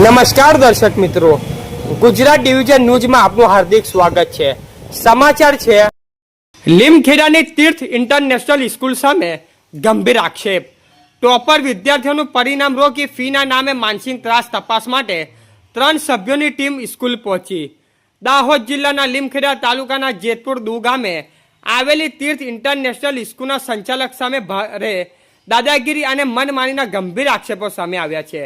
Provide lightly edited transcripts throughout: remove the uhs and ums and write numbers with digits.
નમસ્કાર દર્શક મિત્રો, ગુજરાત ડિવિઝન ન્યૂઝમાં આપનું હાર્દિક સ્વાગત છે। સમાચાર છે, લીમખેડાની તીર્થ ઇન્ટરનેશનલ સ્કૂલ સામે ગંભીર આક્ષેપ। ટોપર વિદ્યાર્થીઓનું પરિણામ રોકી ફીના નામે માનસિક ત્રાસ તપાસ માટે 3 સભ્યોની ટીમ સ્કૂલ પહોંચી। દાહોદ જિલ્લાના લીમખેડા તાલુકાના જેતપુર દુ ગામે આવેલી તીર્થ ઇન્ટરનેશનલ સ્કૂલના સંચાલક સામે ભારે દાદાગીરી અને મનમાનીના ગંભીર આક્ષેપો સામે આવ્યા છે।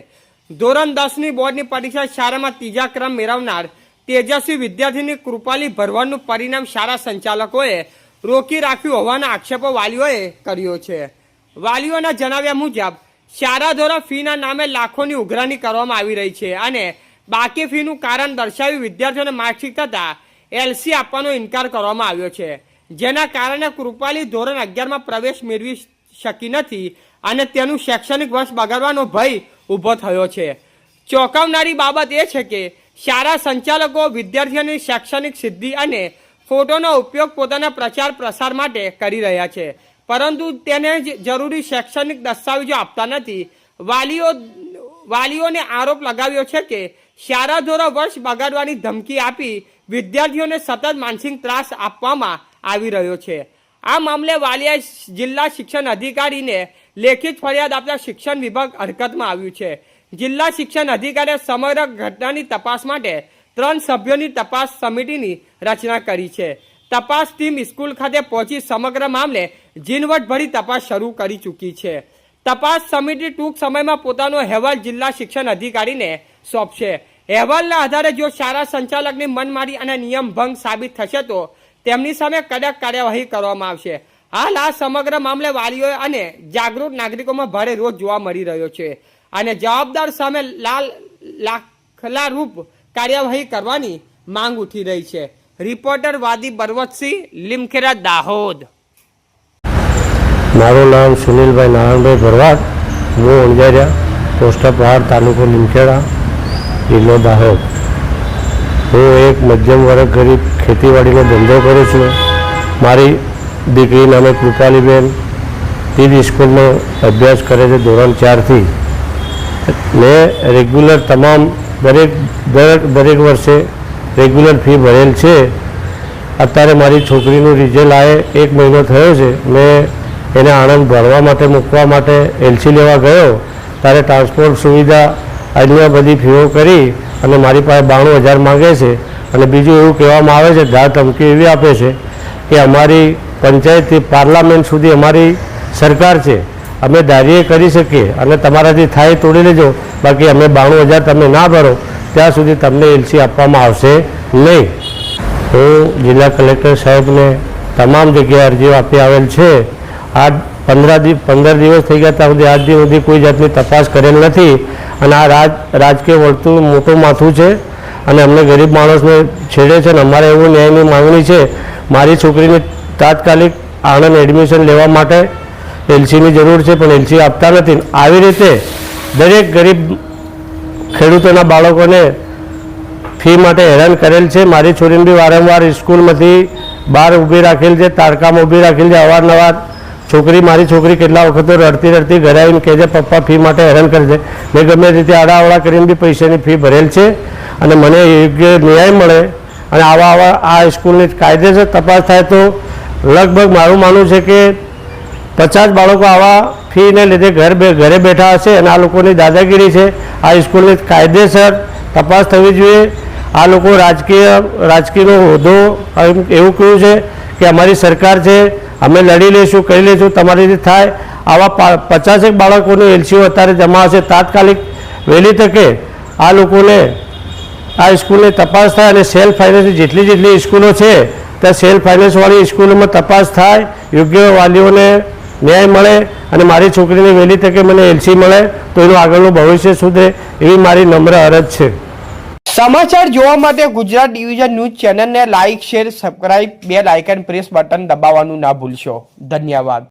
ધોરણ 10ની બોર્ડની પરીક્ષા શાળામાં 3જા ક્રમ મેળવનાર તેજસ્વી વિદ્યાર્થીની કૃપાલી ભરવાડનું પરિણામ શાળા સંચાલકોએ રોકી રાખ્યું હોવાના આક્ષેપો વાલીઓએ કર્યો છે। વાલીઓના જણાવ્યા મુજબ શાળા દ્વારા ફીના નામે લાખોની ઉઘરાણી કરવામાં આવી રહી છે અને બાકી ફીનું કારણ દર્શાવી વિદ્યાર્થીઓને માર્કશીટ તથા એલસી આપવાનો ઇનકાર કરવામાં આવ્યો છે, જેના કારણે કૃપાલી ધોરણ 11માં પ્રવેશ મેળવી શકી નથી અને તેનું શૈક્ષણિક વર્ષ બગાડવાનો ભય ઊભો થયો છે। ચોંકાવનારી બાબત એ છે કે શાળા સંચાલકો વિદ્યાર્થીઓની શૈક્ષણિક સિદ્ધિ અને ફોટોનો ઉપયોગ પોતાના પ્રચાર પ્રસાર માટે કરી રહ્યા છે, પરંતુ તેને જરૂરી શૈક્ષણિક દસ્તાવેજો આપતા નથી। વાલીઓને આરોપ લગાવ્યો છે કે શાળા દ્વારા વર્ષ બગાડવાની ધમકી આપી વિદ્યાર્થીઓને સતત માનસિક ત્રાસ આપવામાં આવી રહ્યો છે। આ મામલે વાલીએ જિલ્લા શિક્ષણ અધિકારીને લેખિત ફરિયાદ આપતા શિક્ષણ વિભાગ હરકતમાં આવ્યું છે। જિલ્લા શિક્ષણ અધિકારીએ સમગ્ર ઘટનાની તપાસ માટે 3 સભ્યોની તપાસ સમિતિની રચના કરી છે। તપાસ ટીમ સ્કૂલ ખાતે પહોંચી સમગ્ર મામલે ઝીણવટભરી તપાસ શરૂ કરી ચૂકી છે। તપાસ સમિતિ ટૂંક સમયમાં પોતાનો અહેવાલ જિલ્લા શિક્ષણ અધિકારીને સોંપશે। અહેવાલના આધારે જો શાળા સંચાલકની મનમારી અને નિયમ ભંગ સાબિત થશે તો તેમની સામે કડક કાર્યવાહી કરવામાં આવશે। હાલ આ સમગ્ર મામલે વાલીઓ અને જાગૃત નાગરિકોમાં ભારે રોષ જોવા મળી રહ્યો છે અને જવાબદાર સામે લાખલારૂપ કાર્યવાહી કરવાની માંગ ઉઠી રહી છે। રિપોર્ટર વાદી બરવતસિંહ, લીમખેડા, દાહોદ। મારું નામ સુનિલભાઈ નારાયણભાઈ ભરવાડ, હું અંજારિયા, પોસ્ટ પહાડ, તાલુકો લીમખેડા, જિલ્લો દાહોદ। હું એક મધ્યમ વર્ગ ગરીબ ખેતીવાડીનો ધંધો કરું છું। મારી દીકરી નામે કૃપાલીબેન તીર્થ સ્કૂલમાં અભ્યાસ કરે છે ધોરણ 4થી। મેં રેગ્યુલર તમામ દરેક વર્ષે રેગ્યુલર ફી ભરેલ છે। અત્યારે મારી છોકરીનું રિઝલ્ટ આવે 1 મહિનો થયો છે। મેં એને આણંદ ભણવા માટે મૂકવા માટે એલસી લેવા ગયો ત્યારે ટ્રાન્સપોર્ટ સુવિધા અન્ય બધી ફીઓ કરી અને મારી પાસે 92,000 માગે છે અને બીજું એવું કહેવામાં આવે છે, ધાર ધમકી એવી આપે છે કે અમારી પંચાયતથી પાર્લામેન્ટ સુધી અમારી સરકાર છે, અમે ધારીએ કરી શકીએ અને તમારાથી થાય તોડી લેજો, બાકી અમે 92,000 તમે ના ભરો ત્યાં સુધી તમને એલસી આપવામાં આવશે નહીં। હું જિલ્લા કલેક્ટર સાહેબને તમામ જગ્યાએ અરજીઓ આપી આવેલ છે। આ 15 દિવસ થઈ ગયા ત્યાં સુધી આજ દી સુધી કોઈ જાતની તપાસ કરેલ નથી અને આ રાજકીય વર્તુળ મોટું માથું છે અને અમને ગરીબ માણસને છેડે છે અને અમારે એવું ન્યાયની માંગણી છે। મારી છોકરીને તાત્કાલિક આણંદ એડમિશન લેવા માટે એલસીની જરૂર છે પણ એલસી આપતા નથી। આવી રીતે દરેક ગરીબ ખેડૂતોના બાળકોને ફી માટે હેરાન કરેલ છે। મારી છોરીને બી વારંવાર સ્કૂલમાંથી બહાર ઊભી રાખેલ છે, તારકામાં ઊભી રાખેલ છે। અવારનવાર મારી છોકરી કેટલા વખતો રડતી ઘરે આવીને કહે છે પપ્પા ફી માટે હેરાન કરે છે। મેં ગમે રીતે આડાવડા કરીને બી પૈસાની ફી ભરેલ છે અને મને યોગ્ય ન્યાય મળે અને આ સ્કૂલની કાયદેસર તપાસ થાય તો લગભગ મારું માનવું છે કે 50 બાળકો આવા ફીને લીધે ઘરે બેઠા હશે અને આ લોકોની દાદાગીરી છે। આ સ્કૂલની કાયદેસર તપાસ થવી જોઈએ। આ લોકો રાજકીયનો હોદ્દો એવું કહ્યું છે કે અમારી સરકાર છે, અમે લડી લઈશું, કરી લઈશું, તમારીથી થાય। આવા 50 બાળકોની એલસીઓ અત્યારે જમા હશે। તાત્કાલિક વહેલી તકે આ લોકોને આ સ્કૂલની તપાસ થાય અને સેલ્ફ ફાઇનાન્સ જેટલી સ્કૂલો છે ત્યાં સેલ્ફ ફાઇનાન્સવાળી સ્કૂલોમાં તપાસ થાય, યોગ્ય વાલીઓને ન્યાય મળે અને મારી છોકરીને વહેલી તકે મને એલસી મળે તો એનું આગળનું ભવિષ્ય સુધરે એવી મારી નમ્ર અરજ છે। સમાચાર જોવા માટે ગુજરાત ડિવિઝન ન્યૂઝ ચેનલને like, share, subscribe, bell icon press button દબાવવાનું ના ભૂલશો। ધન્યવાદ।